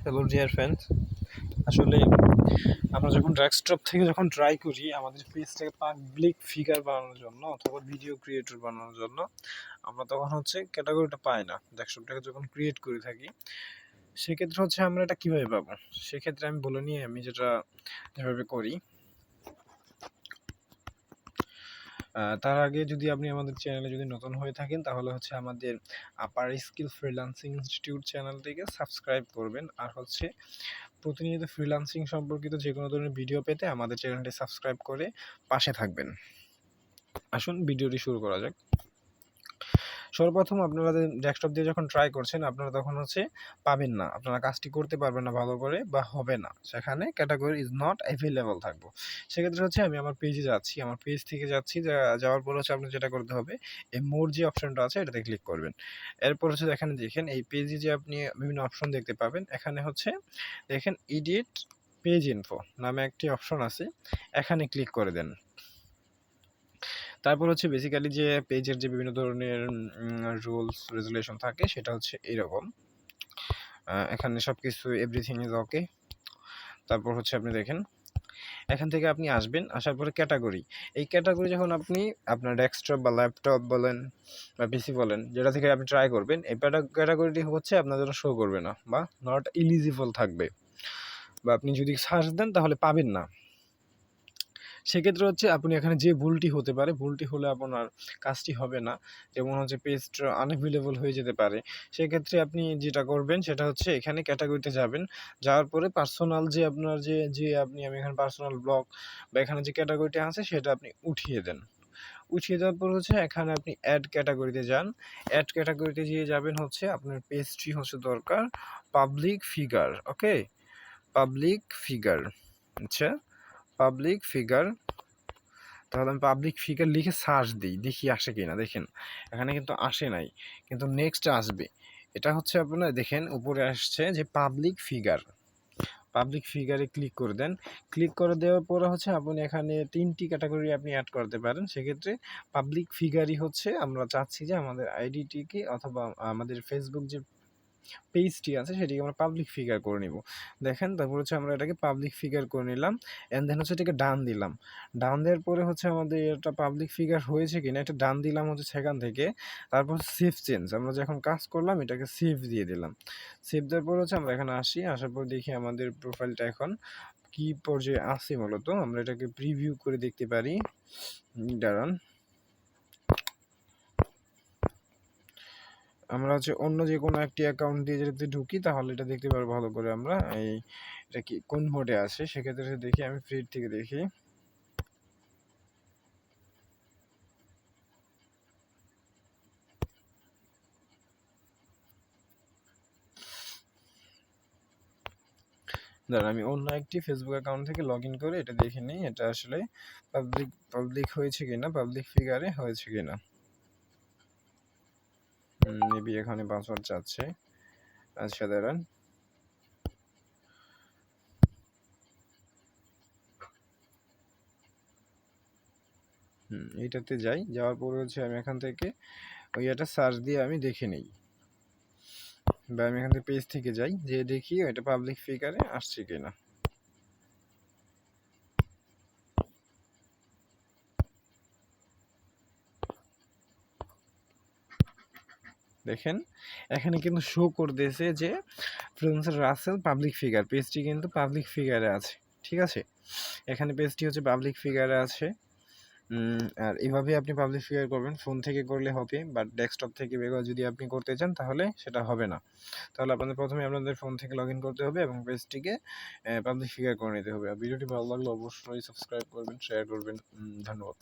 Hello dear friends, আসলে আমরা যখন ডেস্কটপ থেকে যখন ট্রাই করি আমাদের পেজটাকে পাবলিক ফিগার বানানোর জন্য অথবা ভিডিও ক্রিয়েটর বানানোর জন্য, আমরা তখন ক্যাটাগরিটা পাই না। ডেস্কটপটাকে যখন ক্রিয়েট করে থাকি সেক্ষেত্রে আমরা এটা কীভাবে পাবো, সেক্ষেত্রে আমি বলে নিই আমি যেভাবে করি। তার আগে যদি আপনি আমাদের চ্যানেলে যদি নতুন হয়ে থাকেন তাহলে আমাদের আপার স্কিল ফ্রিল্যান্সিং ইনস্টিটিউট চ্যানেলটিকে সাবস্ক্রাইব করবেন, আর প্রতিনিয়ত ফ্রিল্যান্সিং সম্পর্কিত যে কোনো ধরনের ভিডিও পেতে আমাদের চ্যানেলটি সাবস্ক্রাইব করে পাশে থাকবেন। আসুন ভিডিওটি শুরু করা যাক। সর্বপ্রথম আপনারা ডেস্কটপ দিয়ে যখন ট্রাই করছেন আপনারা তখন পাবেন না, আপনারা কাজটি করতে পারবেন না ভালো করে বা হবে না, সেখানে ক্যাটাগরি ইজ নট অ্যাভেলেবল থাকবো। সেক্ষেত্রে আমি আমার পেজে যাচ্ছি, আমার পেজ থেকে যাওয়ার পর আপনি যেটা করতে হবে, এই মোর যে অপশনটা আছে এটাতে ক্লিক করবেন। এরপর এখানে দেখেন এই পেজে যে আপনি বিভিন্ন অপশন দেখতে পাবেন, এখানে দেখেন এডিট পেজ ইনফো নামে একটি অপশন আছে, এখানে ক্লিক করে দেন। তারপর বেসিক্যালি যে পেজের যে বিভিন্ন ধরনের রুলস রেজুলেশন থাকে সেটা এইরকম। এখানে সব কিছু এভরিথিং ইজ ওকে। তারপর আপনি দেখেন এখান থেকে আপনি আসবেন, আসার পরে ক্যাটাগরি, এই ক্যাটাগরি যখন আপনি আপনার ডেস্কটপ বা ল্যাপটপ বলেন বা পিসি বলেন যেটা থেকে আপনি ট্রাই করবেন, এই ক্যাটাগরিটি আপনার জন্য শো করবে না বা নট এলিজিবল থাকবে, বা আপনি যদি সার্চ দেন তাহলে পাবেন না। সেক্ষেত্রে আপনি এখানে যে ভুলটি হতে পারে, ভুলটি হলে আপনার কাজটি হবে না, যেমন পেজটা আনঅ্যাভেলেবল হয়ে যেতে পারে। সেক্ষেত্রে আপনি যেটা করবেন সেটা এখানে ক্যাটাগরিতে যাবেন, যাওয়ার পরে পার্সোনাল যে আপনার আমি এখানে পার্সোনাল ব্লগ বা এখানে যে ক্যাটাগরিটা আছে সেটা আপনি উঠিয়ে দেন। উঠিয়ে দেওয়ার পর এখানে আপনি অ্যাড ক্যাটাগরিতে যান। অ্যাড ক্যাটাগরিতে গিয়ে যাবেন আপনার পেজটি দরকার পাবলিক ফিগার। ওকে, পাবলিক ফিগার। আচ্ছা, পাবলিক ফিগার। তাহলে আমি পাবলিক ফিগার লিখে সার্চ দিই, দেখি আসে কিনা। দেখেন এখানে কিন্তু আসে নাই, কিন্তু নেক্সট আসবে। এটা আপনার দেখেন উপরে আসছে যে পাবলিক ফিগার। পাবলিক ফিগারে ক্লিক করে দেন। ক্লিক করে দেওয়ার পরে আপনি এখানে 3টি ক্যাটাগরি আপনি অ্যাড করতে পারেন। সেক্ষেত্রে পাবলিক ফিগারই আমরা চাচ্ছি যে আমাদের আইডিটিকে অথবা আমাদের ফেসবুক যে পেজটি আছে সেটিকে আমরা পাবলিক ফিগার করে নিব। দেখেন তারপর আমরা এটাকে পাবলিক ফিগার করে নিলাম, অ্যান্ড দেন এটাকে ডান দিলাম। ডান দেওয়ার পরে আমাদের এটা পাবলিক ফিগার হয়েছে কিনা এটা ডান দিলাম সেখান থেকে। তারপর সেভ চেঞ্জ, আমরা যখন কাজ করলাম এটাকে সেভ দিয়ে দিলাম। সেভ দেওয়ার পর আমরা এখানে আসি, আসার পর দেখি আমাদের প্রোফাইলটা এখন কি পর্যায়ে আছে। মূলত আমরা এটাকে প্রিভিউ করে দেখতে পারি। দাঁড়ান, আমরা অন্য যে কোনো একটি অ্যাকাউন্ট দিয়ে যদি ঢুকি তাহলে এটা দেখতে পারবো ভালো করে। আমরা এটা কি কোন মোডে আছে সেক্ষেত্রে দেখি, আমি ফ্রি থেকে দেখি। দাঁড়ান, আমি অন্য একটি ফেসবুক অ্যাকাউন্ট থেকে লগ ইন করে এটা দেখে নিই এটা আসলে পাবলিক হয়েছে কিনা, পাবলিক ফিগারে হয়েছে কিনা। মেবি এখানে পাসওয়ার্ড চাচ্ছে। আচ্ছা দাঁড়ান, এইটাতে যাই। যাওয়ার পরে আমি এখান থেকে এটা সার্চ দিয়ে আমি দেখে নিই, বা আমি এখান থেকে পেজ থেকে যাই, যে দেখি এটা পাবলিক ফিগারে আসছে কিনা। দেখেন এখানে কিন্তু শো করতেছে যে ফ্রিল্যান্সার রাসেল পাবলিক ফিগার, পেজটি কিন্তু পাবলিক ফিগারে আছে। ঠিক আছে, এখানে পেজটি পাবলিক ফিগারে আছে। আর এভাবে আপনি পাবলিক ফিগার করবেন, ফোন থেকে করলে হবে, বাট ডেস্কটপ থেকে যদি আপনি করতে চান তাহলে সেটা হবে না। তাহলে আপনাদের প্রথমে আপনাদের ফোন থেকে লগ ইন করতে হবে এবং পেজটিকে পাবলিক ফিগার করে নিতে হবে। আর ভিডিওটি ভালো লাগলে অবশ্যই সাবস্ক্রাইব করবেন, শেয়ার করবেন। ধন্যবাদ।